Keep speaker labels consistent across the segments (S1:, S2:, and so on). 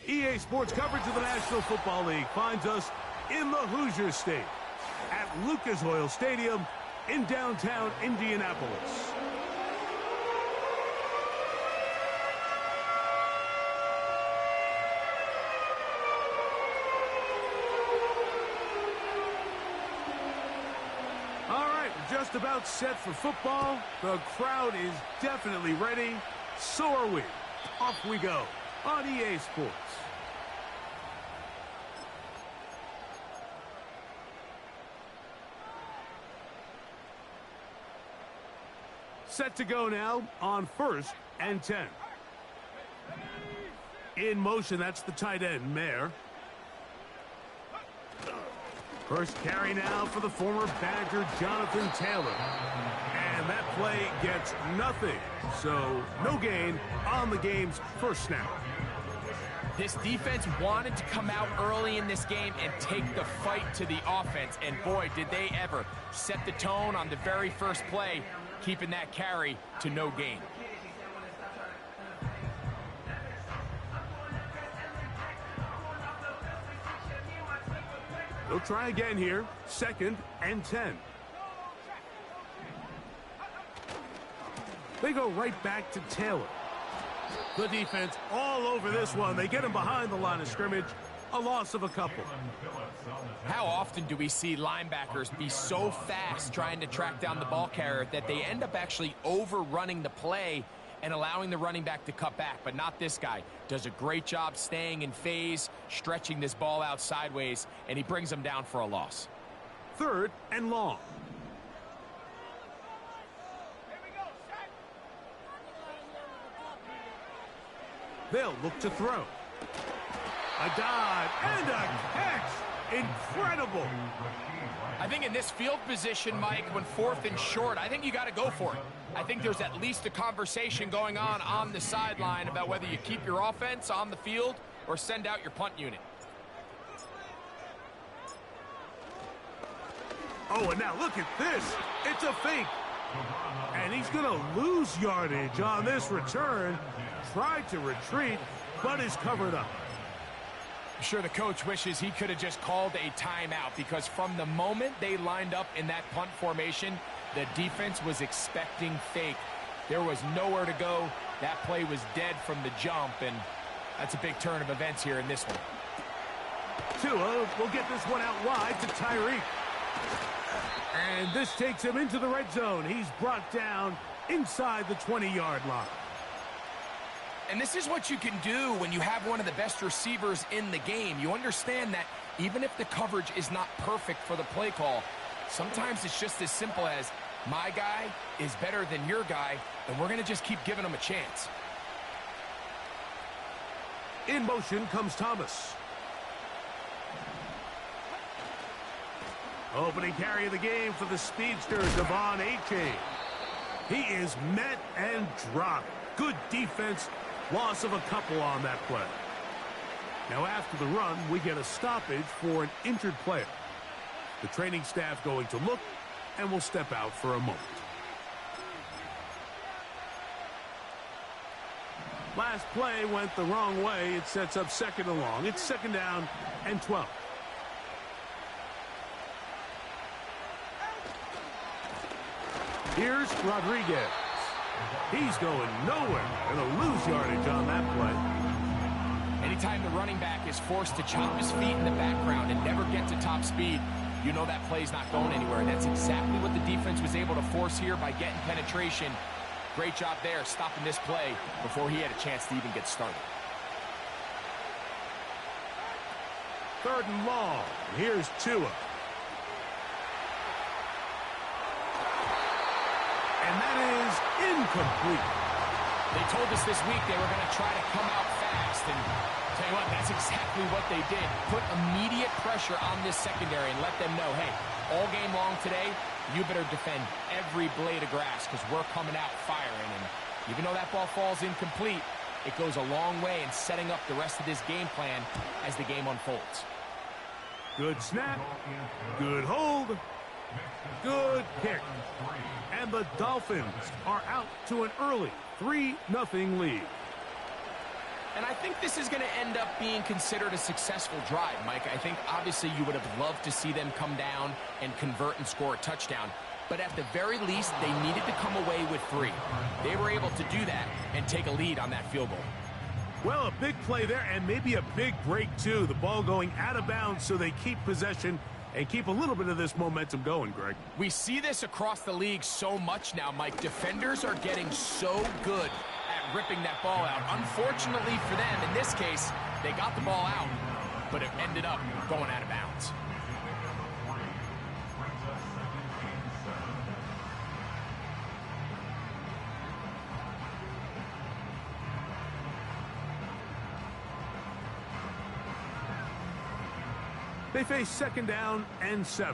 S1: EA Sports coverage of the National Football League finds us in the Hoosier State at Lucas Oil Stadium in downtown Indianapolis. All right, we're just about set for football. The crowd is definitely ready. So are we. Off we go on EA Sports. Set to go now on 1st and 10. In motion, that's the tight end, Mayer. First carry now for the former Badger, Jonathan Taylor. And that play gets nothing. So no gain on the game's first snap.
S2: This defense wanted to come out early in this game and take the fight to the offense. And boy, did they ever set the tone on the very first play, keeping that carry to no gain.
S1: They'll try again here. 2nd and 10. They go right back to Taylor. The defense all over this one. They get him behind the line of scrimmage. A loss of a couple.
S2: How often do we see linebackers be so fast trying to track down the ball carrier that they end up actually overrunning the play and allowing the running back to cut back? But not this guy. Does a great job staying in phase, stretching this ball out sideways, and he brings them down for a loss.
S1: 3rd and long. They'll look to throw. A dive and a catch. Incredible.
S2: I think in this field position, Mike, when 4th and short, I think you got to go for it. I think there's at least a conversation going on the sideline about whether you keep your offense on the field or send out your punt unit.
S1: Oh, and now look at this. It's a fake. And he's going to lose yardage on this return. Tried to retreat, but is covered up.
S2: I'm sure the coach wishes he could have just called a timeout, because from the moment they lined up in that punt formation, the defense was expecting fake. There was nowhere to go. That play was dead from the jump, and that's a big turn of events here in this one.
S1: Tua will get this one out wide to Tyreek. And this takes him into the red zone. He's brought down inside the 20-yard line.
S2: And this is what you can do when you have one of the best receivers in the game. You understand that even if the coverage is not perfect for the play call, sometimes it's just as simple as, my guy is better than your guy, and we're going to just keep giving him a chance.
S1: In motion comes Thomas. Opening carry of the game for the speedster, Devon Achane. He is met and dropped. Good defense. Loss of a couple on that play. Now after the run, we get a stoppage for an injured player. The training staff going to look, and will step out for a moment. Last play went the wrong way. It sets up 2nd and long. It's 2nd down and 12. Here's Rodriguez. He's going nowhere. Going to lose yardage on that play.
S2: Anytime the running back is forced to chop his feet in the background and never get to top speed, you know that play's not going anywhere. And that's exactly what the defense was able to force here by getting penetration. Great job there, stopping this play before he had a chance to even get started.
S1: 3rd and long. Here's Tua. And that is incomplete.
S2: They told us this week they were going to try to come out fast, and tell you what, that's exactly what they did. Put immediate pressure on this secondary and let them know, hey, all game long today, you better defend every blade of grass because we're coming out firing. And even though that ball falls incomplete, it goes a long way in setting up the rest of this game plan as the game unfolds.
S1: Good snap, good hold, good kick. And the Dolphins are out to an early 3-0 lead.
S2: And I think this is going to end up being considered a successful drive, Mike. I think obviously you would have loved to see them come down and convert and score a touchdown. But at the very least, they needed to come away with 3. They were able to do that and take a lead on that field goal.
S1: Well, a big play there and maybe a big break, too. The ball going out of bounds so they keep possession and keep a little bit of this momentum going, Greg.
S2: We see this across the league so much now, Mike. Defenders are getting so good at ripping that ball out. Unfortunately for them, in this case, they got the ball out, but it ended up going out of bounds.
S1: They face 2nd down and 7.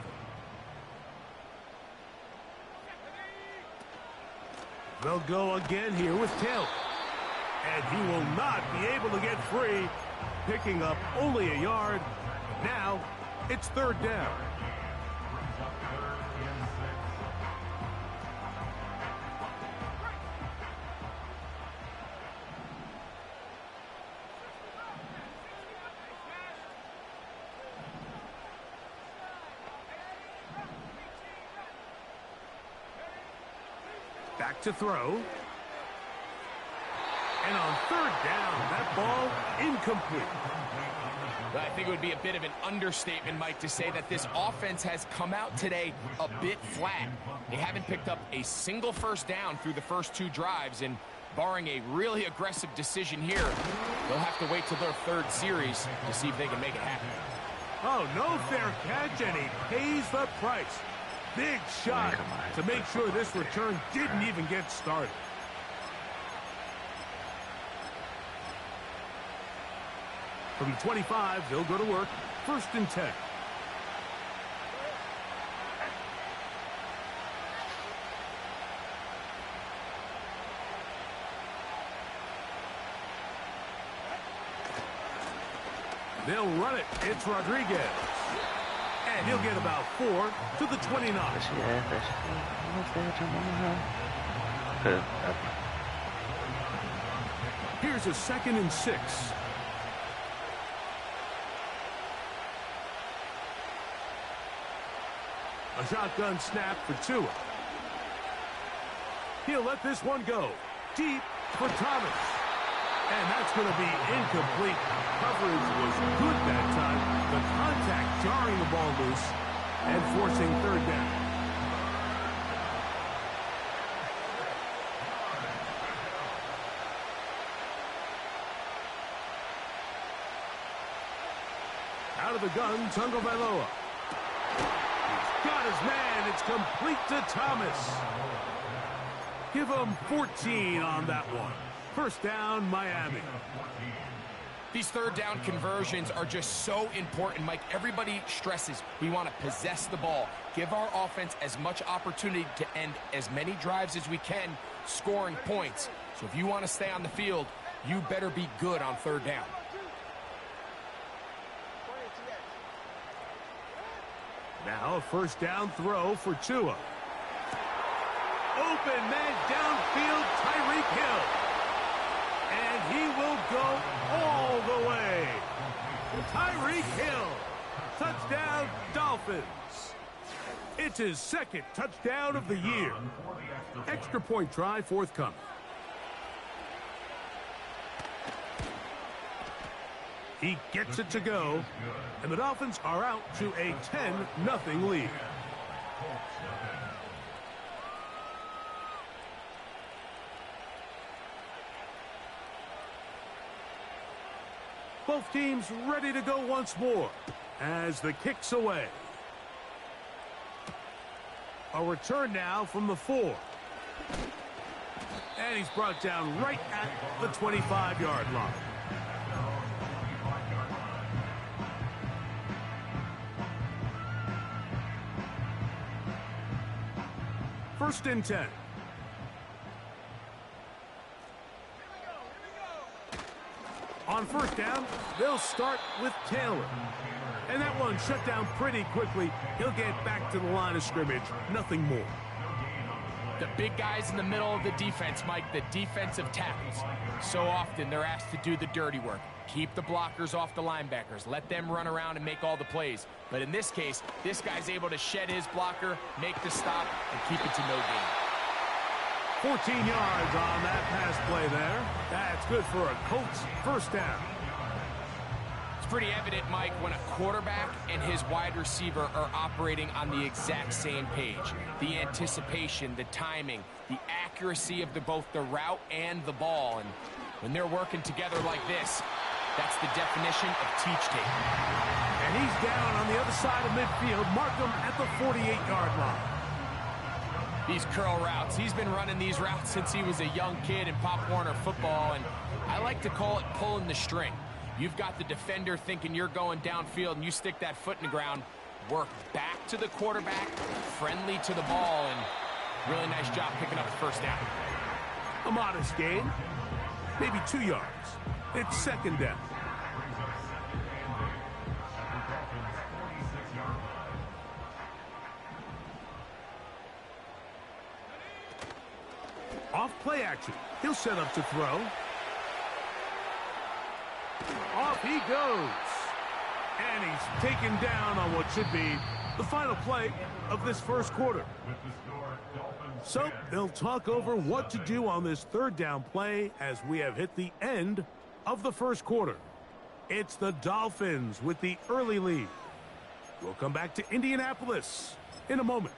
S1: They'll go again here with Taylor. And he will not be able to get free, picking up only a yard. Now it's 3rd down. Back to throw. And on 3rd down, that ball incomplete.
S2: I think it would be a bit of an understatement, Mike, to say that this offense has come out today a bit flat. They haven't picked up a single 1st down through the first 2 drives, and barring a really aggressive decision here, they'll have to wait till their 3rd series to see if they can make it happen.
S1: Oh, no fair catch, and he pays the price. Big shot to make sure this return didn't even get started. From the 25, they'll go to work. 1st and 10. They'll run it. It's Rodriguez. And he'll get about 4 to the 29. Here's a 2nd and 6. A shotgun snap for Tua. He'll let this one go. Deep for Thomas. And that's going to be incomplete. Coverage was good that time. The contact jarring the ball loose and forcing 3rd down. Out of the gun, Tagovailoa. He's got his man. It's complete to Thomas. Give him 14 on that one. 1st down, Miami.
S2: These 3rd down conversions are just so important, Mike. Everybody stresses we want to possess the ball, give our offense as much opportunity to end as many drives as we can, scoring points. So if you want to stay on the field, you better be good on 3rd down.
S1: Now a 1st down throw for Tua. Open man downfield, Tyreek Hill. And he will go all the way. Tyreek Hill. Touchdown, Dolphins. It's his 2nd touchdown of the year. Extra point try forthcoming. He gets it to go, and the Dolphins are out to a 10-0 lead. Both teams ready to go once more as the kick's away. A return now from the 4. And he's brought down right at the 25-yard line. First and 10. On 1st down, they'll start with Taylor. And that one shut down pretty quickly. He'll get back to the line of scrimmage. Nothing more.
S2: The big guys in the middle of the defense, Mike, the defensive tackles. So often they're asked to do the dirty work. Keep the blockers off the linebackers. Let them run around and make all the plays. But in this case, this guy's able to shed his blocker, make the stop, and keep it to no gain.
S1: 14 yards on that pass play there. That's good for a Colts first down.
S2: It's pretty evident, Mike, when a quarterback and his wide receiver are operating on the exact same page. The anticipation, the timing, the accuracy of both the route and the ball. And when they're working together like this, that's the definition of teach tape.
S1: And he's down on the other side of midfield. Mark him at the 48-yard line.
S2: These curl routes, he's been running these routes since he was a young kid in Pop Warner football, and I like to call it pulling the string. You've got the defender thinking you're going downfield, and you stick that foot in the ground, work back to the quarterback, friendly to the ball, and really nice job picking up the first down.
S1: A modest gain, maybe 2 yards. It's second down. Off play action. He'll set up to throw. Off he goes. And he's taken down on what should be the final play of this first quarter. So they'll talk over what to do on this third down play as we have hit the end of the first quarter. It's the Dolphins with the early lead. We'll come back to Indianapolis in a moment.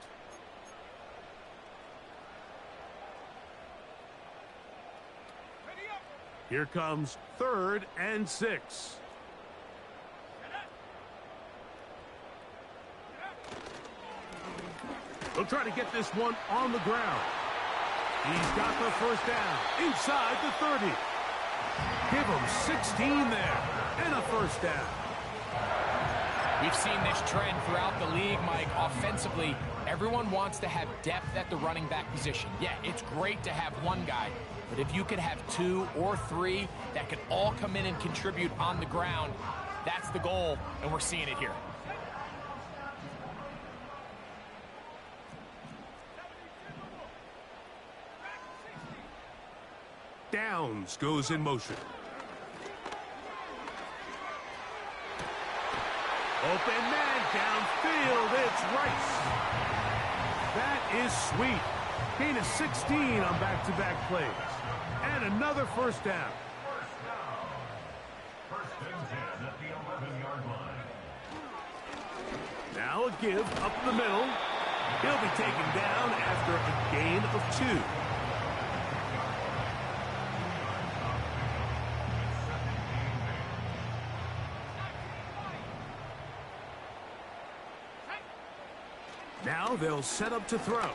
S1: Here comes 3rd and 6. They'll try to get this one on the ground. He's got the first down inside the 30. Give him 16 there and a first down.
S2: We've seen this trend throughout the league, Mike. Offensively, everyone wants to have depth at the running back position. Yeah, it's great to have one guy, but if you could have 2 or 3 that could all come in and contribute on the ground, that's the goal, and we're seeing it here.
S1: Downs goes in motion. Open man downfield. It's Rice. That is sweet. Gain of 16 on back-to-back plays. And another first down.
S3: First and 10 at the 11-yard line.
S1: Now a give up the middle. He'll be taken down after a gain of 2. Now they'll set up to throw.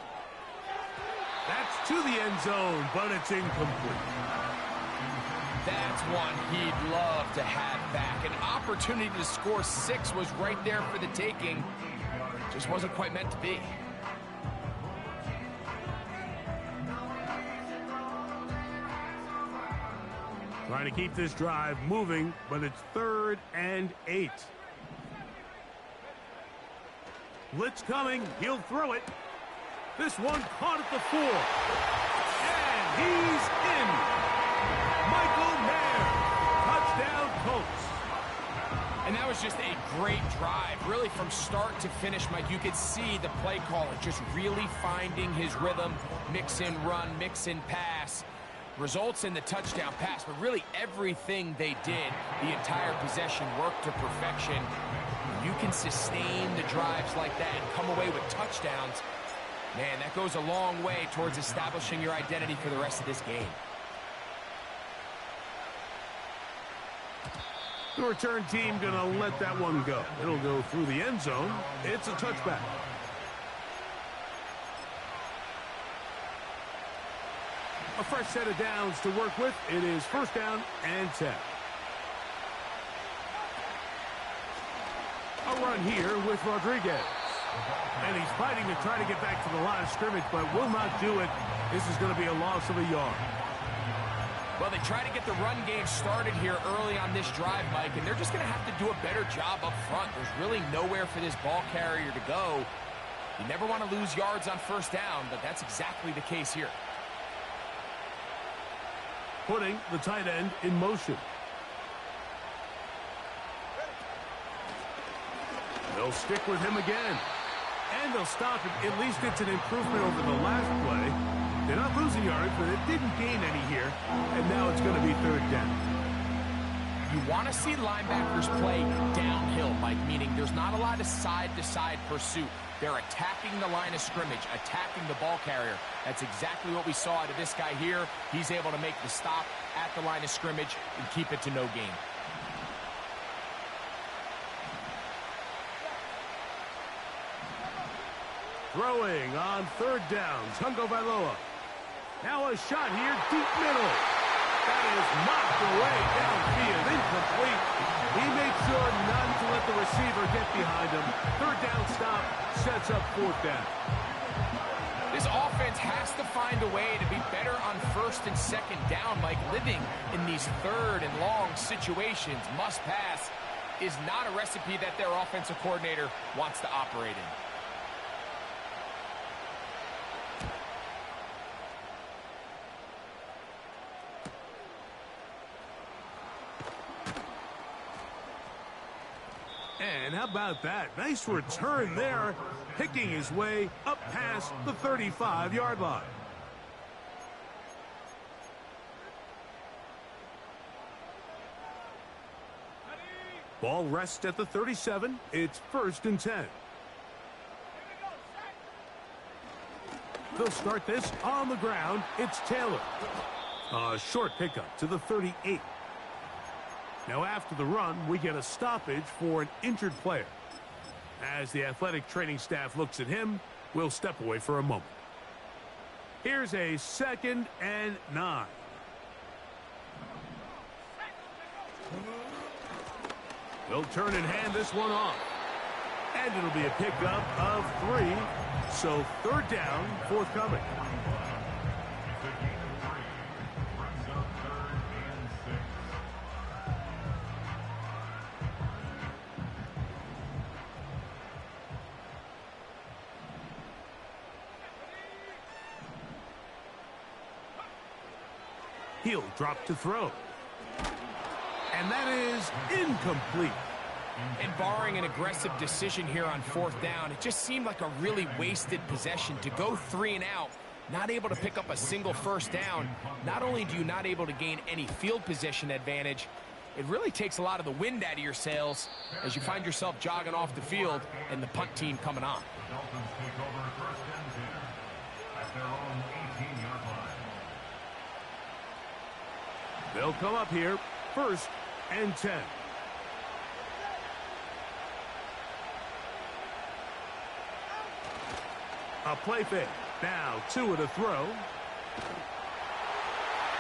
S1: That's to the end zone, but it's incomplete.
S2: That's one he'd love to have back. An opportunity to score 6 was right there for the taking. Just wasn't quite meant to be.
S1: Trying to keep this drive moving, but it's 3rd and 8. Blitz coming. He'll throw it. This one caught at the 4. And he's in. Michael Mayer. Touchdown, Colts.
S2: And that was just a great drive. Really, from start to finish, Mike, you could see the play caller just really finding his rhythm. Mix in run, mix in pass. Results in the touchdown pass. But really, everything they did, the entire possession, worked to perfection. You can sustain the drives like that and come away with touchdowns. Man, that goes a long way towards establishing your identity for the rest of this game.
S1: The return team going to let that one go. It'll go through the end zone. It's a touchback. A fresh set of downs to work with. It is first down and 10. A run here with Rodriguez. And he's fighting to try to get back to the line of scrimmage, but will not do it. This is going to be a loss of a yard.
S2: Well, they try to get the run game started here early on this drive, Mike, and they're just going to have to do a better job up front. There's really nowhere for this ball carrier to go. You never want to lose yards on first down, but that's exactly the case here.
S1: Putting the tight end in motion. They'll stick with him again. And they'll stop it. At least it's an improvement over the last play. They're not losing yards, but it didn't gain any here. And now it's going to be third down.
S2: You want to see linebackers play downhill, Mike, meaning there's not a lot of side-to-side pursuit. They're attacking the line of scrimmage, attacking the ball carrier. That's exactly what we saw out of this guy here. He's able to make the stop at the line of scrimmage and keep it to no gain.
S1: Throwing on third down, Tagovailoa. Now a shot here, deep middle. That is knocked away downfield, incomplete. He makes sure none to let the receiver get behind him. Third down stop sets up fourth down.
S2: This offense has to find a way to be better on first and second down. Like living in these third and long situations, must pass, is not a recipe that their offensive coordinator wants to operate in.
S1: And how about that? Nice return there, picking his way up past the 35-yard line. Ball rests at the 37. It's 1st and 10. They'll start this on the ground. It's Taylor. A short pickup to the 38. Now after the run, we get a stoppage for an injured player. As the athletic training staff looks at him, we'll step away for a moment. Here's a 2nd and 9. They'll turn and hand this one off. And it'll be a pickup of 3. So third down, forthcoming. He'll drop to throw. And that is incomplete.
S2: And barring an aggressive decision here on fourth down, it just seemed like a really wasted possession to go 3 and out, not able to pick up a single first down. Not only do you not able to gain any field position advantage, it really takes a lot of the wind out of your sails as you find yourself jogging off the field and the punt team coming on.
S3: Dolphins take over 1st and 10 at their own 18-yard line.
S1: They'll come up here, 1st and 10. A play fake. Now 2 to throw.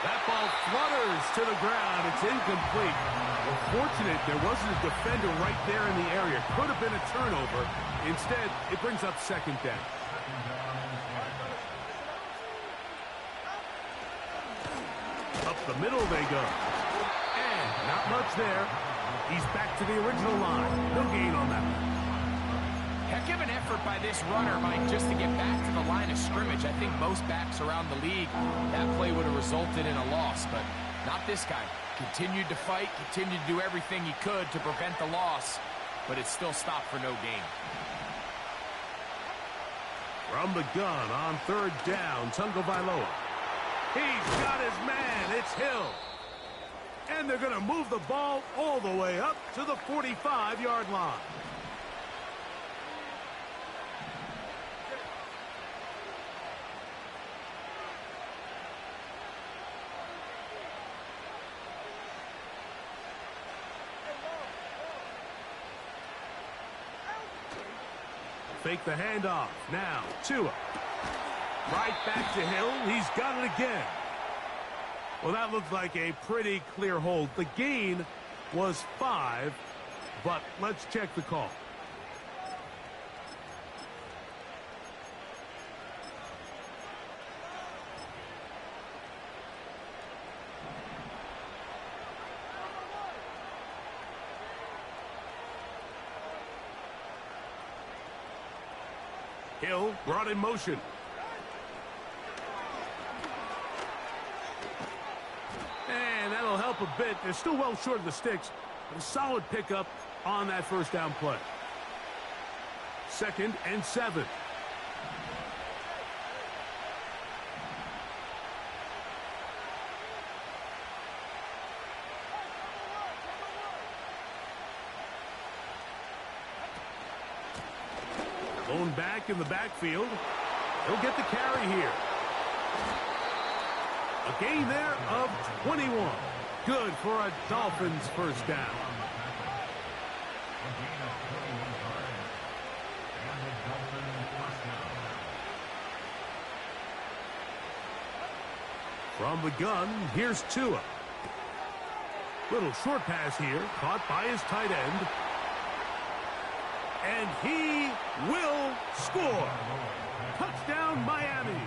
S1: That ball flutters to the ground. It's incomplete. Fortunate there wasn't a defender right there in the area. Could have been a turnover. Instead, it brings up 2nd down. Up the middle they go. And not much there. He's back to the original line. No gain on that one.
S2: Heck of an effort by this runner, Mike, just to get back to the line of scrimmage. I think most backs around the league, that play would have resulted in a loss, but not this guy. Continued to fight, continued to do everything he could to prevent the loss, but it still stopped for no gain.
S1: From the gun on third down, Tagovailoa. He's got his man. It's Hill. And they're going to move the ball all the way up to the 45-yard line. Fake the handoff. Now, Tua. Right back to Hill. He's got it again. Well, that looked like a pretty clear hold. The gain was 5, but let's check the call. Hill brought in motion. And that'll help a bit. They're still well short of the sticks. But a solid pickup on that first down play. 2nd and 7. Lone back in the backfield. He'll get the carry here. A gain there of 21. Good for a Dolphins first down. From the gun, here's Tua. Little short pass here, caught by his tight end. And he will score. Touchdown, Miami.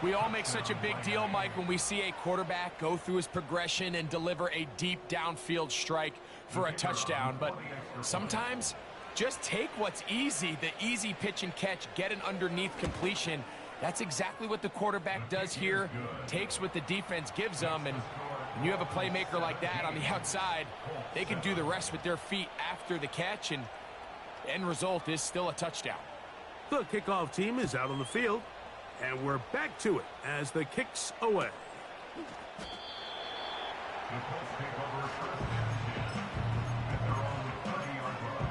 S2: We all make such a big deal, Mike, when we see a quarterback go through his progression and deliver a deep downfield strike for a touchdown. But sometimes, just take what's easy, the easy pitch and catch, get an underneath completion. That's exactly what the quarterback does here. Takes what the defense gives them, and when you have a playmaker like that on the outside, they can do the rest with their feet after the catch, and the end result is still a touchdown.
S1: The kickoff team is out on the field, and we're back to it as the kick's away.
S3: The Colts take over first and 10 at their own 30-yard line.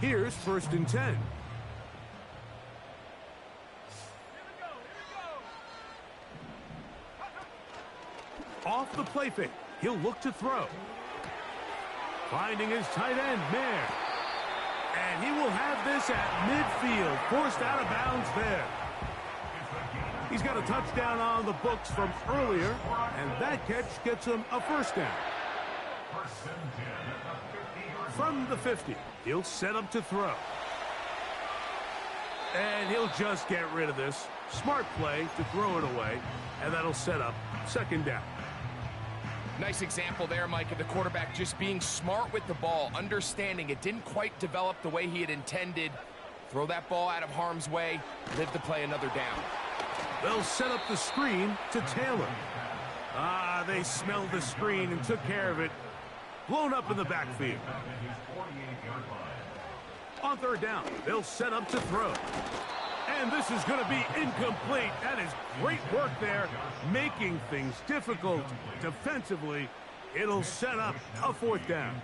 S1: Here's 1st and 10. Off the play fake, he'll look to throw. Finding his tight end, Mayer. And he will have this at midfield, forced out of bounds there. He's got a touchdown on the books from earlier, and that catch gets him a first down.
S3: First and 10 at the 50-yard
S1: From the 50, he'll set up to throw. And he'll just get rid of this. Smart play to throw it away, and that'll set up 2nd down.
S2: Nice example there, Mike, of the quarterback just being smart with the ball, understanding it didn't quite develop the way he had intended. Throw that ball out of harm's way, live to play another down.
S1: They'll set up the screen to Taylor. They smelled the screen and took care of it. Blown up in the backfield. On 3rd down, they'll set up to throw. And this is going to be incomplete. That is great work there, making things difficult defensively. It'll set up a 4th down.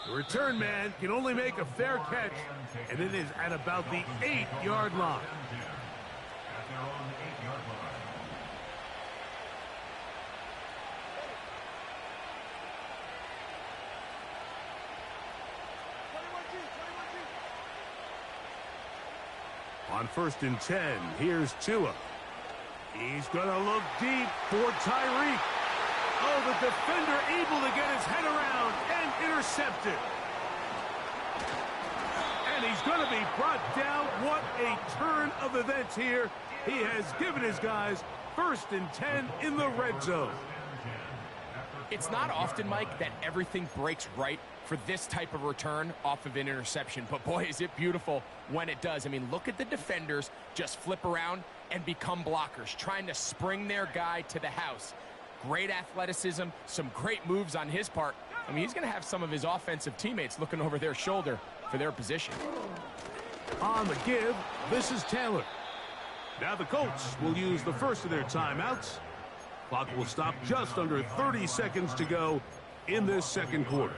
S1: The return man can only make a fair catch, and it is at about the 8-yard line.
S3: At their own 8-yard line.
S1: On 1st and 10, here's Tua. He's going to look deep for Tyreek. Oh, the defender able to get his head around and intercept it. And he's going to be brought down. What a turn of events here. He has given his guys 1st and 10 in the red zone.
S2: It's not often, Mike, that everything breaks right for this type of return off of an interception. But boy, is it beautiful when it does. I mean, look at the defenders just flip around and become blockers, trying to spring their guy to the house. Great athleticism, some great moves on his part. I mean, he's going to have some of his offensive teammates looking over their shoulder for their position.
S1: On the give, this is Taylor. Now the Colts will use the first of their timeouts. Clock will stop just under 30 seconds to go in this 2nd quarter.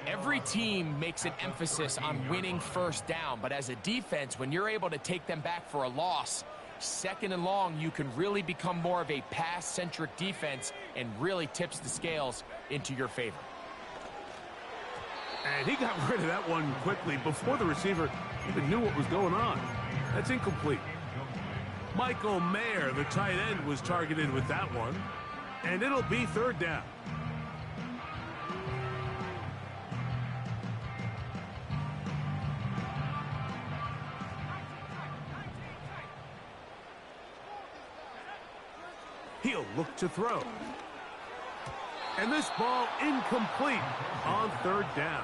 S2: Every team makes an emphasis on winning first down, but as a defense, when you're able to take them back for a loss, 2nd and long, you can really become more of a pass-centric defense and really tips the scales into your favor.
S1: And he got rid of that one quickly before the receiver even knew what was going on. That's incomplete. Michael Mayer, the tight end, was targeted with that one. And it'll be 3rd down. look to throw. And this ball incomplete on third down.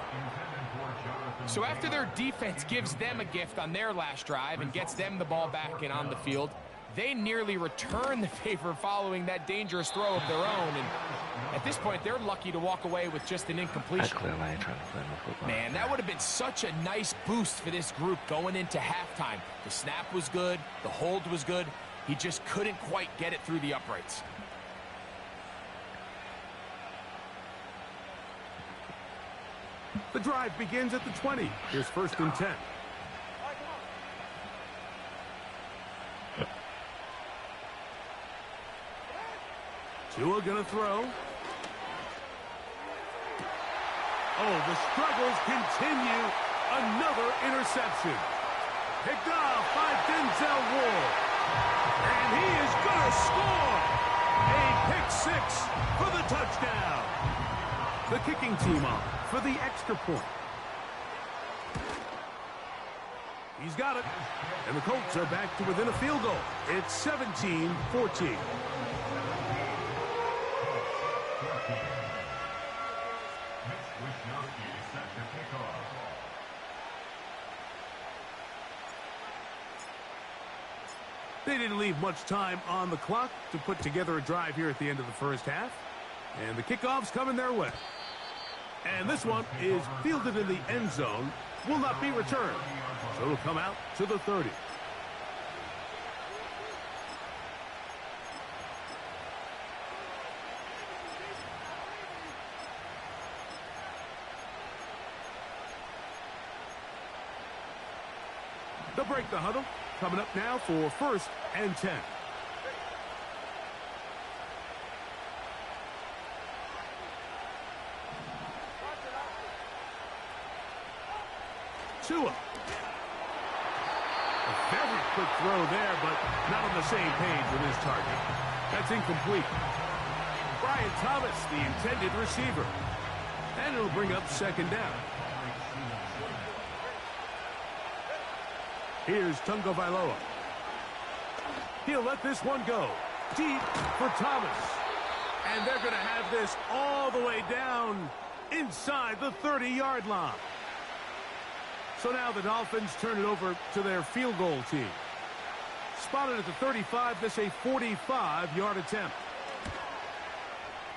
S2: So after their defense gives them a gift on their last drive and gets them the ball back and on the field, they nearly return the favor following that dangerous throw of their own. And at this point, they're lucky to walk away with just an incompletion. Man, that would have been such a nice boost for this group going into halftime. The snap was good. The hold was good. He just couldn't quite get it through the uprights.
S1: The drive begins at the 20. Here's 1st and 10. Tua gonna throw. Oh, the struggles continue. Another interception. Picked off by Denzel Ward. And he is gonna score. A pick 6 for the touchdown. The kicking team on for the extra point. He's got it. And the Colts are back to within a field goal. It's 17-14. They didn't leave much time on the clock to put together a drive here at the end of the first half. And the kickoff's coming their way. And this one is fielded in the end zone. Will not be returned. So it'll come out to the 30. They'll break the huddle. Coming up now for 1st and 10. Tua. A very quick throw there, but not on the same page with his target. That's incomplete. Brian Thomas, the intended receiver. And it'll bring up 2nd down. Here's Tungo Vailoa. He'll let this one go. Deep for Thomas. And they're going to have this all the way down inside the 30-yard line. So now the Dolphins turn it over to their field goal team. Spotted at the 35, this a 45-yard attempt.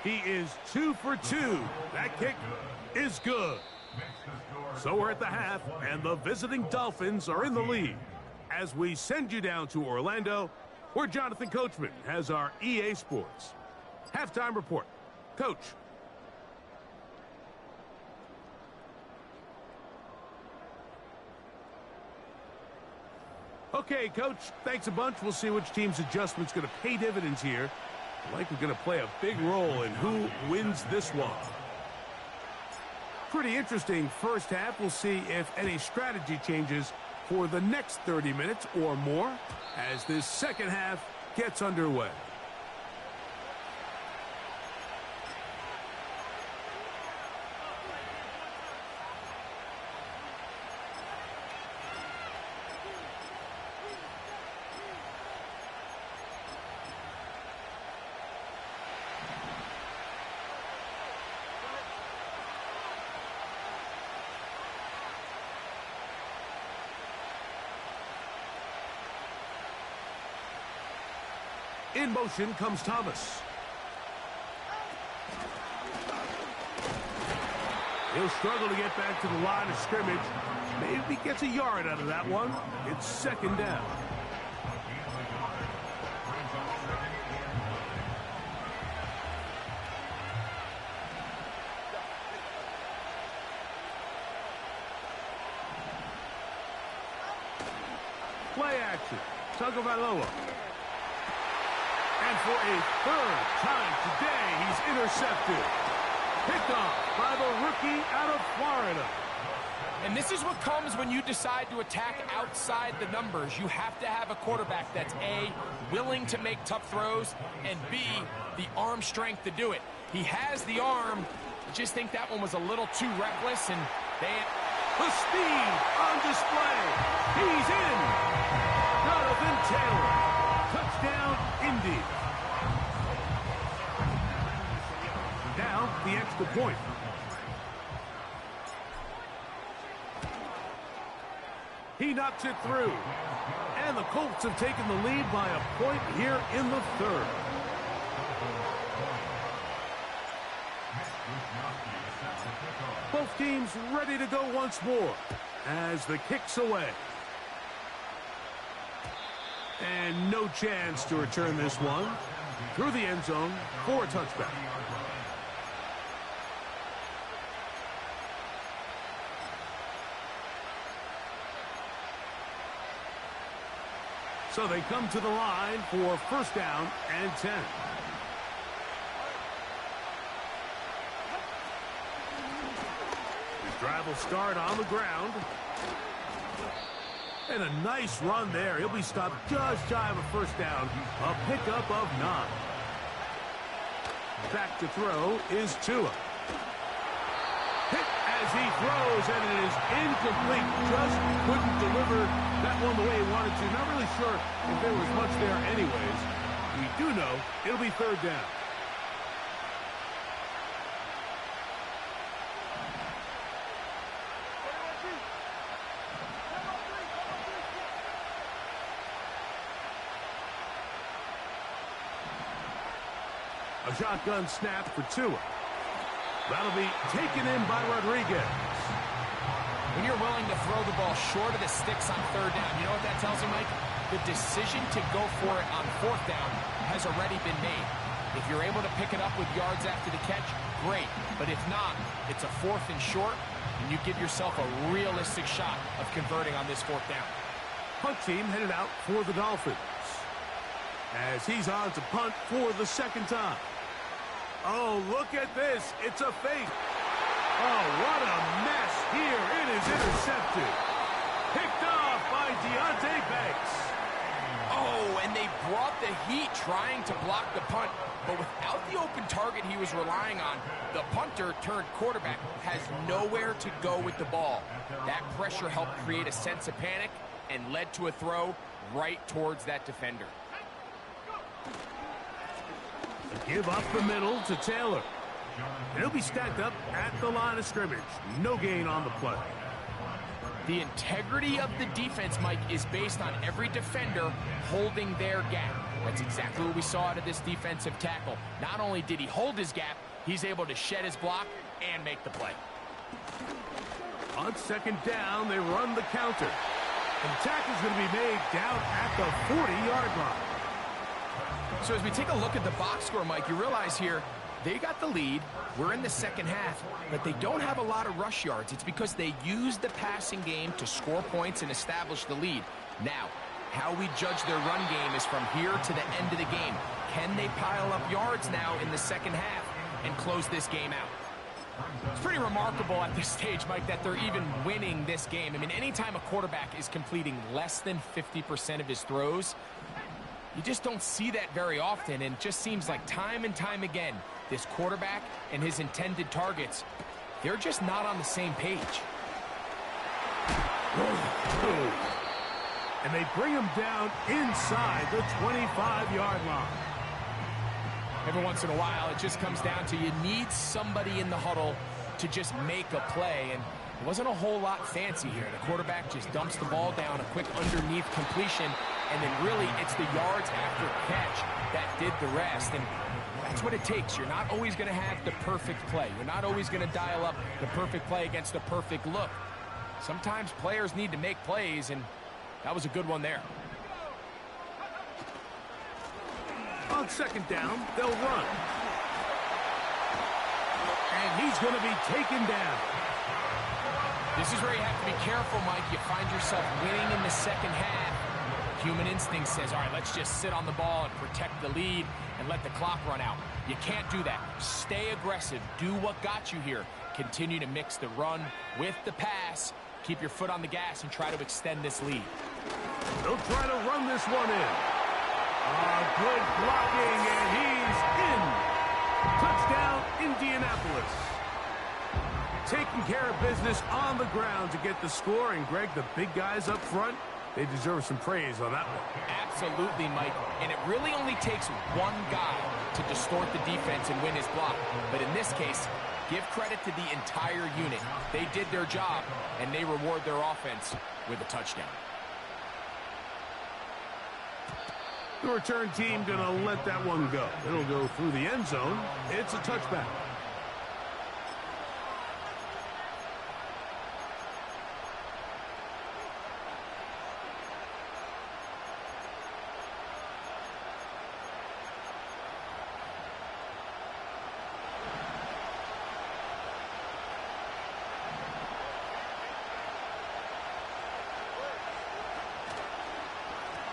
S1: He is 2 for 2. That kick is good. So we're at the half, and the visiting Dolphins are in the lead. As we send you down to Orlando, where Jonathan Coachman has our EA Sports halftime report. Coach. Okay, Coach, thanks a bunch. We'll see which team's adjustment's going to pay dividends here. I think we're going to play a big role in who wins this one. Pretty interesting first half. We'll see if any strategy changes for the next 30 minutes or more as this second half gets underway. In motion comes Thomas. He'll struggle to get back to the line of scrimmage. Maybe gets a yard out of that one. It's 2nd down. Play action. Tungo Vailoa. And for a 3rd time today, he's intercepted. Picked off by the rookie out of Florida.
S2: And this is what comes when you decide to attack outside the numbers. You have to have a quarterback that's A, willing to make tough throws, and B, the arm strength to do it. He has the arm. I just think that one was a little too reckless, and
S1: the speed on display. He's in. Jonathan Taylor. Touchdown, Indy. count the extra point. He knocks it through. And the Colts have taken the lead by a point here in the third. Both teams ready to go once more as the kick's away. And no chance to return this one through the end zone for a touchback. So they come to the line for first down and 10. This drive will start on the ground. And a nice run there. He'll be stopped just shy of a first down. A pickup of 9. Back to throw is Tua. Hit as he throws, and it is incomplete. Just couldn't deliver that one the way he wanted to. Not really sure if there was much there anyways. We do know it'll be third down. A shotgun snap for Tua. That'll be taken in by Rodriguez.
S2: When you're willing to throw the ball short of the sticks on third down, you know what that tells you, Mike? The decision to go for it on fourth down has already been made. If you're able to pick it up with yards after the catch, great. But if not, it's a fourth and short, and you give yourself a realistic shot of converting on this fourth down.
S1: Punt team headed out for the Dolphins. As he's on to punt for the second time. Oh, look at this. It's a fake. Oh, what a mess here. It is intercepted. Picked off by Deontay Banks.
S2: Oh, and they brought the heat trying to block the punt. But without the open target he was relying on, the punter turned quarterback has nowhere to go with the ball. That pressure helped create a sense of panic and led to a throw right towards that defender.
S1: Give up the middle to Taylor. He'll be stacked up at the line of scrimmage. No gain on the play.
S2: The integrity of the defense, Mike, is based on every defender holding their gap. That's exactly what we saw out of this defensive tackle. Not only did he hold his gap, he's able to shed his block and make the play.
S1: On second down, they run the counter. And the tackle's going to be made down at the 40-yard line.
S2: So as we take a look at the box score, Mike, you realize here they got the lead. We're in the second half, but they don't have a lot of rush yards. It's because they used the passing game to score points and establish the lead. Now, how we judge their run game is from here to the end of the game. Can they pile up yards now in the second half and close this game out? It's pretty remarkable at this stage, Mike, that they're even winning this game. I mean, anytime a quarterback is completing less than 50% of his throws, you just don't see that very often, and it just seems like time and time again, this quarterback and his intended targets, they're just not on the same page.
S1: And they bring him down inside the 25-yard line.
S2: Every once in a while, it just comes down to you need somebody in the huddle to just make a play, and it wasn't a whole lot fancy here. The quarterback just dumps the ball down, a quick underneath completion, and then really it's the yards after catch that did the rest. And that's what it takes. You're not always going to have the perfect play. You're not always going to dial up the perfect play against the perfect look. Sometimes players need to make plays, and that was a good one there.
S1: On second down, they'll run. And he's going to be taken down.
S2: This is where you have to be careful, Mike. You find yourself winning in the second half. Human instinct says, all right, let's just sit on the ball and protect the lead and let the clock run out. You can't do that. Stay aggressive. Do what got you here. Continue to mix the run with the pass. Keep your foot on the gas and try to extend this lead.
S1: They'll try to run this one in. Good blocking, and he's in. Touchdown, Indianapolis. Taking care of business on the ground to get the score. And, Greg, the big guys up front, they deserve some praise on that one.
S2: Absolutely, Mike. And it really only takes one guy to distort the defense and win his block. But in this case, give credit to the entire unit. They did their job, and they reward their offense with a touchdown.
S1: The return team going to let that one go. It'll go through the end zone. It's a touchback.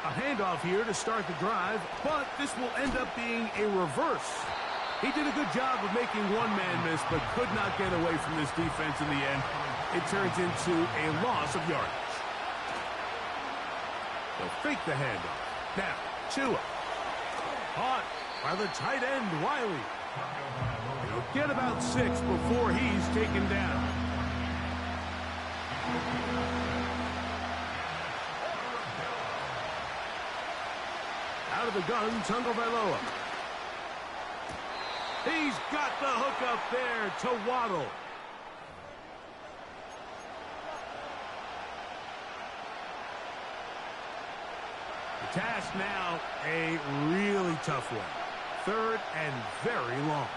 S1: A handoff here to start the drive, but this will end up being a reverse. He did a good job of making one man miss, but could not get away from this defense in the end. It turns into a loss of yardage. They'll fake the handoff. Now, Tua. Caught by the tight end, Wiley. He'll get about 6 before he's taken down. Out of the gun, Tagovailoa. He's got the hook up there to Waddle. The task now, a really tough one. 3rd and very long.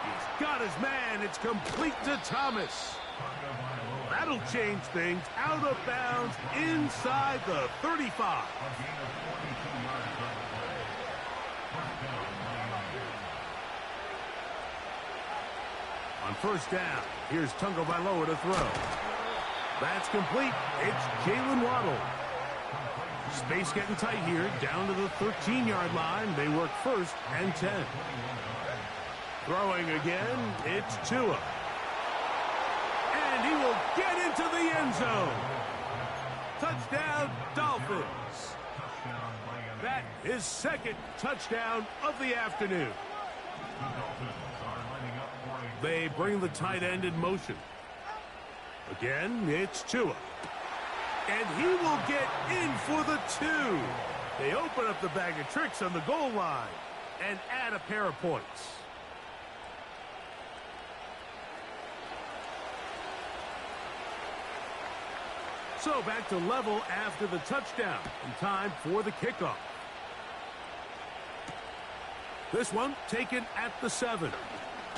S1: He's got his man. It's complete to Thomas. That'll change things. Out of bounds inside the 35. On first down, here's Tagovailoa to throw. That's complete. It's Jalen Waddle. Space getting tight here. Down to the 13-yard line. They work 1st and 10. Throwing again, it's Tua. And he will get into the end zone. Touchdown, Dolphins. That is 2nd touchdown of the afternoon. They bring the tight end in motion. Again, it's Tua. And he will get in for the 2. They open up the bag of tricks on the goal line and add a pair of points. So back to level after the touchdown, and time for the kickoff. This one taken at the 7.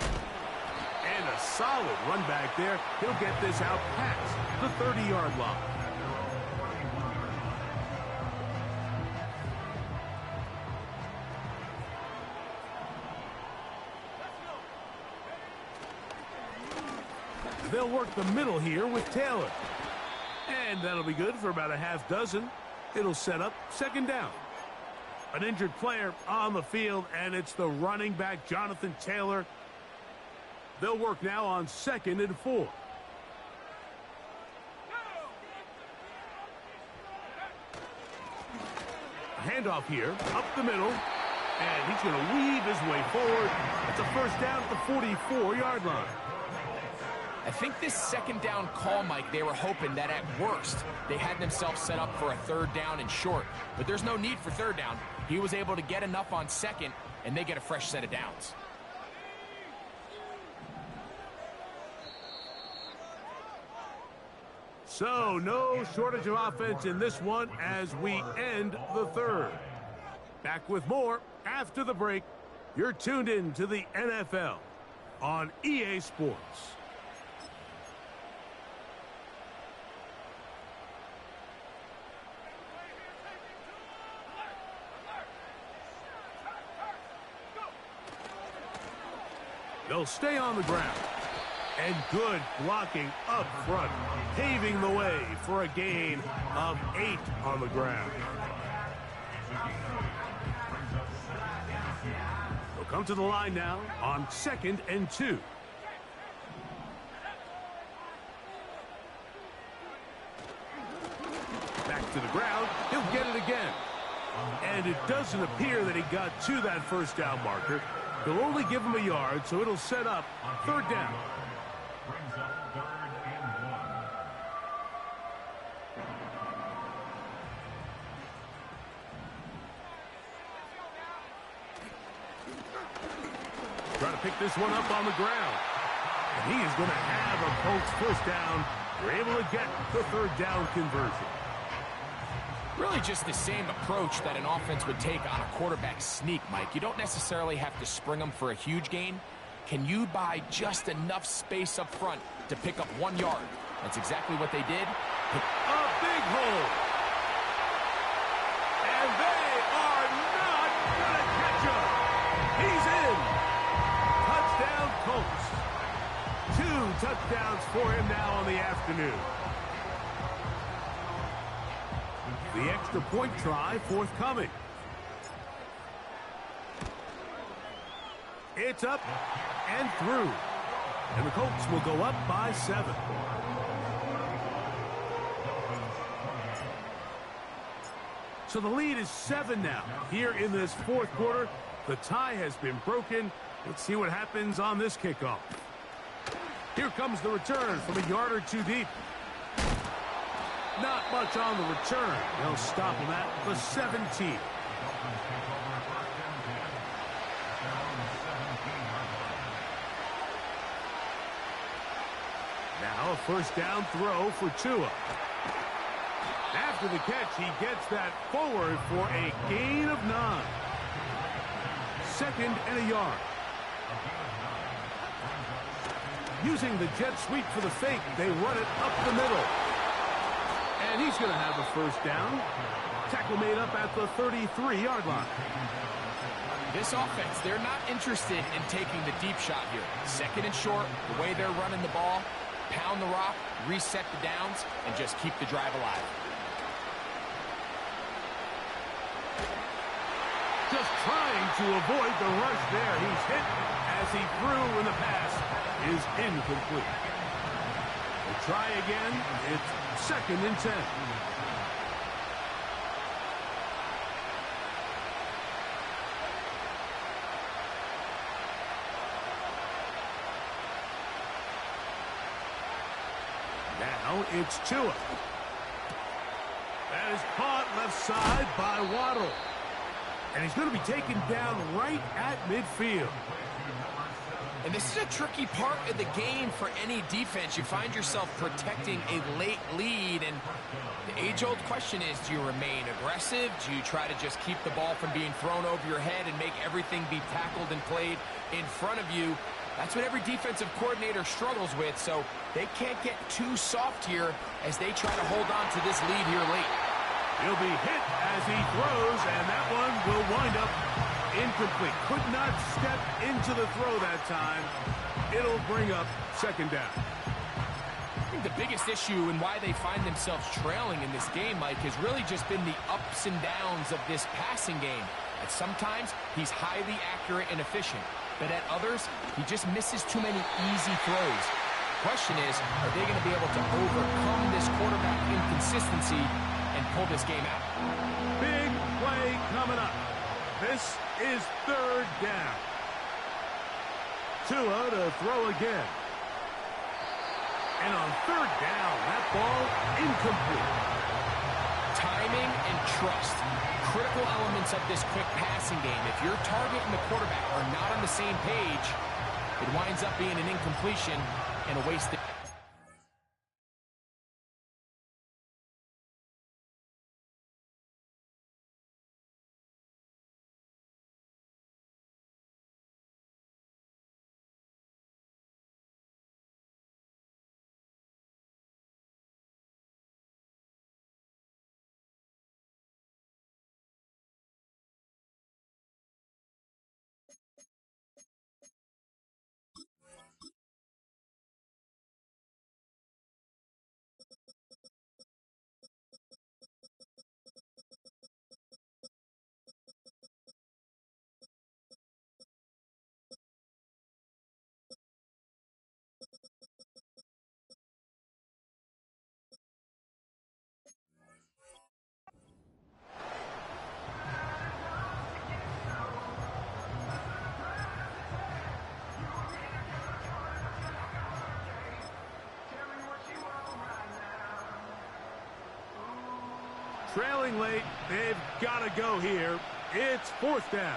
S1: And a solid run back there. He'll get this out past the 30-yard line. They'll work the middle here with Taylor. And that'll be good for about a half dozen. It'll set up 2nd down. An injured player on the field, and it's the running back, Jonathan Taylor. They'll work now on 2nd and 4. A handoff here, up the middle, and he's going to weave his way forward. It's a 1st down at the 44-yard line.
S2: I think this 2nd down call, Mike, they were hoping that at worst they had themselves set up for a 3rd down and short. But there's no need for 3rd down. He was able to get enough on 2nd, and they get a fresh set of downs.
S1: So no shortage of offense in this one as we end the 3rd. Back with more after the break. You're tuned in to the NFL on EA Sports. They'll stay on the ground. And good blocking up front, paving the way for a gain of 8 on the ground. They'll come to the line now on 2nd and 2. Back to the ground. He'll get it again. And it doesn't appear that he got to that 1st down marker. They'll only give him a yard, so it'll set up 3rd down.
S3: Brings up 3rd and 1.
S1: Trying to pick this one up on the ground. And he is going to have a Colts first down. We're able to get the third down conversion.
S2: Really just the same approach that an offense would take on a quarterback sneak, Mike. You don't necessarily have to spring them for a huge gain. Can you buy just enough space up front to pick up 1 yard? That's exactly what they did.
S1: A big hole. And they are not going to catch him. He's in. Touchdown, Colts. 2 touchdowns for him now on the afternoon. The extra point try forthcoming. It's up and through. And the Colts will go up by 7. So the lead is 7 now. Here in this fourth quarter, the tie has been broken. Let's see what happens on this kickoff. Here comes the return from a yard or 2 deep. Not much on the return. They'll stop him at the 17. Now a first down throw for Tua. After the catch, he gets that forward for a gain of 9. 2nd and a yard. Using the jet sweep for the fake, they run it up the middle. And he's going to have a first down. Tackle made up at the 33-yard line.
S2: This offense, they're not interested in taking the deep shot here. 2nd and short, the way they're running the ball, pound the rock, reset the downs, and just keep the drive alive.
S1: Just trying to avoid the rush there. He's hit as he threw, and the pass is incomplete. We'll try again. It's 2nd and 10. Now it's Tua. That is caught left side by Waddle. And he's going to be taken down right at midfield.
S2: And this is a tricky part of the game for any defense. You find yourself protecting a late lead, and the age-old question is, do you remain aggressive? Do you try to just keep the ball from being thrown over your head and make everything be tackled and played in front of you? That's what every defensive coordinator struggles with, so they can't get too soft here as they try to hold on to this lead here late.
S1: He'll be hit as he throws, and that one will wind up incomplete. Could not step into the throw that time. It'll bring up 2nd down.
S2: I think the biggest issue and why they find themselves trailing in this game, Mike, has really just been the ups and downs of this passing game. At sometimes, he's highly accurate and efficient, but at others, he just misses too many easy throws. The question is, are they going to be able to overcome this quarterback inconsistency and pull this game out?
S1: Big play coming up. This is 3rd down. Tua to throw again. And on 3rd down, that ball incomplete.
S2: Timing and trust. Critical elements of this quick passing game. If your target and the quarterback are not on the same page, it winds up being an incompletion and a wasted.
S1: Trailing late, they've got to go here. It's 4th down.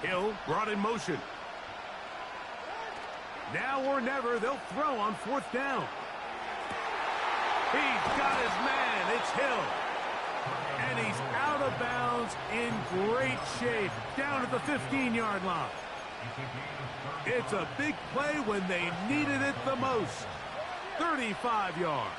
S1: Hill brought in motion. Now or never, they'll throw on 4th down. He's got his man. It's Hill. And he's out of bounds in great shape down at the 15-yard line. It's a big play when they needed it the most. 35 yards.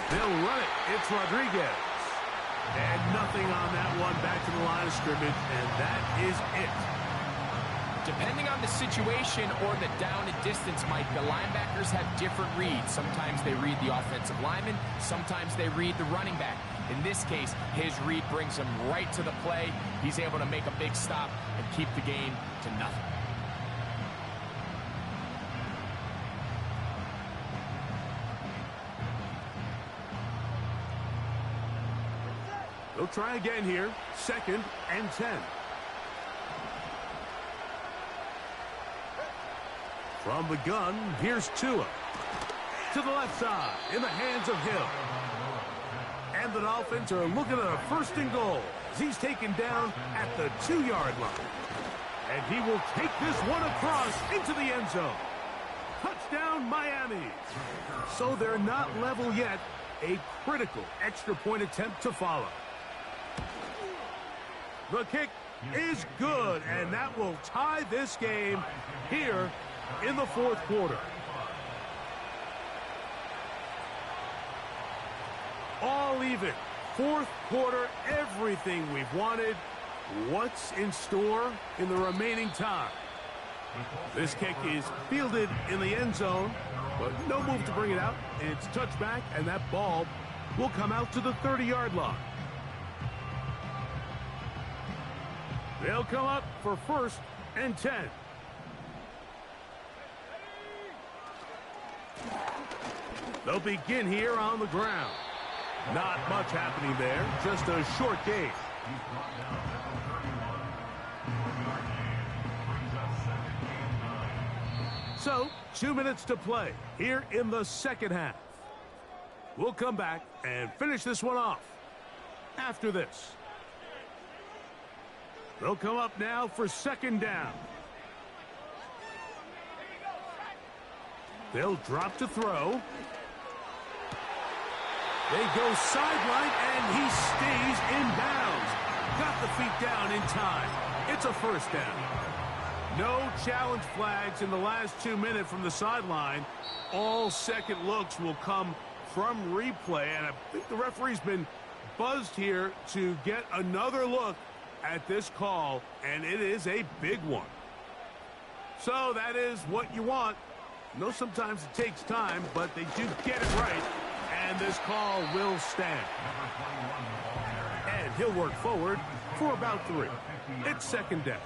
S1: They'll run it. It's Rodriguez. And nothing on that one, back to the line of scrimmage, and that is it.
S2: Depending on the situation or the down and distance, Mike, the linebackers have different reads. Sometimes they read the offensive lineman. Sometimes they read the running back. In this case, his read brings him right to the play. He's able to make a big stop and keep the game to nothing.
S1: They'll try again here. 2nd and 10. From the gun, here's Tua. To the left side, in the hands of Hill. And the Dolphins are looking at a 1st and goal as he's taken down at the 2-yard line. And he will take this one across into the end zone. Touchdown, Miami. So they're not level yet. A critical extra point attempt to follow. The kick is good, and that will tie this game here in the 4th quarter. All even. 4th quarter, everything we've wanted. What's in store in the remaining time? This kick is fielded in the end zone, but no move to bring it out. It's touchback, and that ball will come out to the 30-yard line. They'll come up for 1st and 10. They'll begin here on the ground. Not much happening there, just a short game. So, 2 minutes to play here in the 2nd half. We'll come back and finish this one off after this. They'll come up now for 2nd down. They'll drop to throw. They go sideline, and he stays in bounds. Got the feet down in time. It's a 1st down. No challenge flags in the last 2 minutes from the sideline. All second looks will come from replay, and I think the referee's been buzzed here to get another look at this call, and it is a big one. So that is what you want. I know sometimes it takes time, but they do get it right, and this call will stand. And he'll work forward for about 3. It's 2nd down.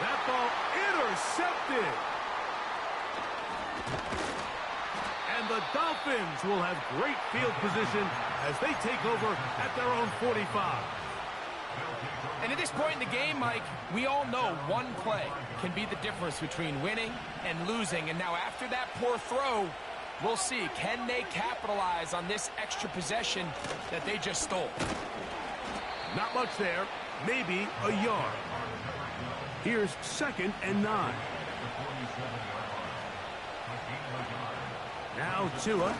S1: That ball intercepted. And the Dolphins will have great field position as they take over at their own 45.
S2: And at this point in the game, Mike, we all know one play can be the difference between winning and losing. And now after that poor throw, we'll see, can they capitalize on this extra possession that they just stole?
S1: Not much there, maybe a yard. Here's 2nd and 9. Now Tua.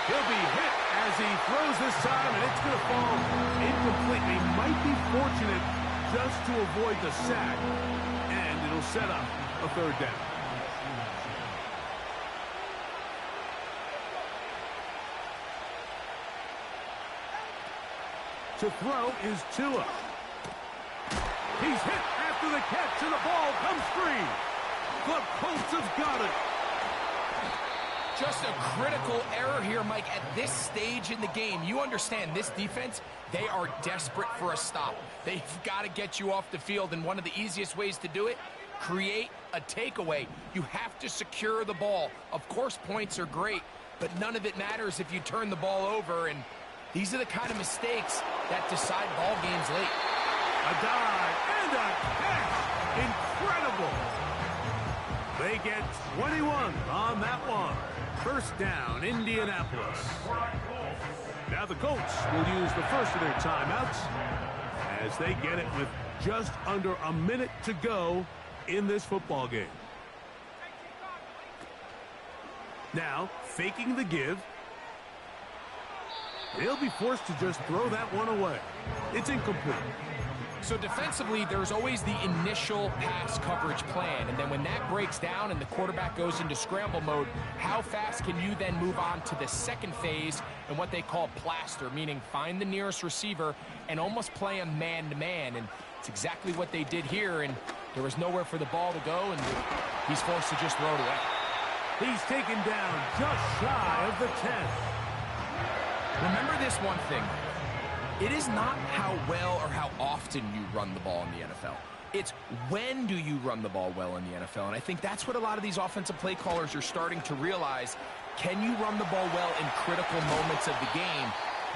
S1: He'll be hit as he throws this time, and it's going to fall incomplete. He might be fortunate just to avoid the sack, and it'll set up a 3rd down. To throw is Tua. He's hit after the catch, and the ball comes free. The Colts have got it.
S2: Just a critical error here, Mike, at this stage in the game. You understand this defense, they are desperate for a stop. They've got to get you off the field, and one of the easiest ways to do it, create a takeaway. You have to secure the ball. Of course, points are great, but none of it matters if you turn the ball over, and these are the kind of mistakes that decide ball games late.
S1: To throw is Tua. He's hit after the catch, and the ball comes free. The Colts have got it. Just a critical error here, Mike, at this stage in the game. You understand this defense, they are desperate for a stop. They've got to get you off the field, and one of the easiest ways to do it, create a takeaway. You have to secure the ball. Of course, points are great, but none of it matters if you turn the ball over, and these are the kind of mistakes that decide ball games late. A dive and a catch. Incredible. They get 21 on that one. First down, Indianapolis. Now the Colts will use the first of their timeouts as they get it with just under a minute to go in this football game. Now, faking the give. They'll be forced to just throw that one away. It's incomplete.
S2: So defensively, there's always the initial pass coverage plan. And then when that breaks down and the quarterback goes into scramble mode, how fast can you then move on to the second phase and what they call plaster, meaning find the nearest receiver and almost play him man-to-man. And it's exactly what they did here, and there was nowhere for the ball to go, and he's forced to just throw it away.
S1: He's taken down just shy of the 10.
S2: Remember this one thing. It is not how well or how often you run the ball in the NFL. It's when do you run the ball well in the NFL. And I think that's what a lot of these offensive play callers are starting to realize. Can you run the ball well in critical moments of the game?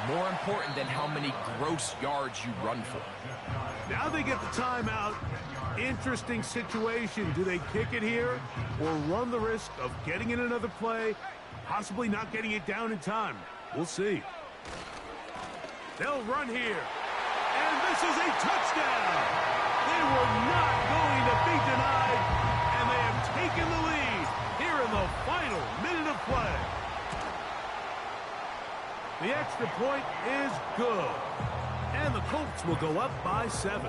S2: More important than how many gross yards you run for.
S1: Now they get the timeout. Interesting situation. Do they kick it here or run the risk of getting in another play, possibly not getting it down in time? We'll see. They'll run here. And this is a touchdown. They were not going to be denied, and they have taken the lead here in the final minute of play. The extra point is good, and the Colts will go up by 7.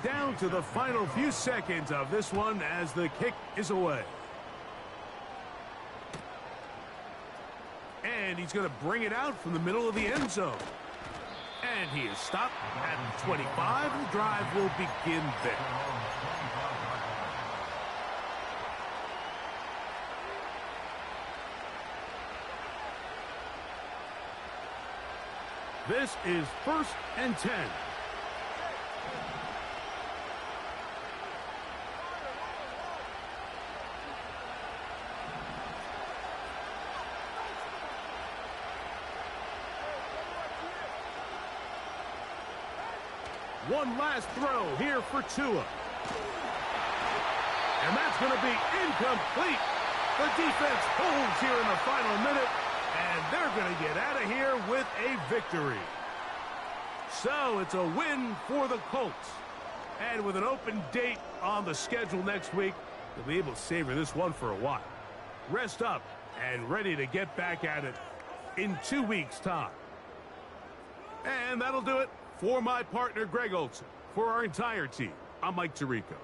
S1: Down to the final few seconds of this one as the kick is away. And he's going to bring it out from the middle of the end zone. And he is stopped at 25. The drive will begin there. This is 1st and 10. One last throw here for Tua. And that's going to be incomplete. The defense holds here in the final minute, and they're going to get out of here with a victory. So it's a win for the Colts. And with an open date on the schedule next week, they'll be able to savor this one for a while. Rest up and ready to get back at it in 2 weeks' time. And that'll do it. For my partner, Greg Olson, for our entire team, I'm Mike Tirico.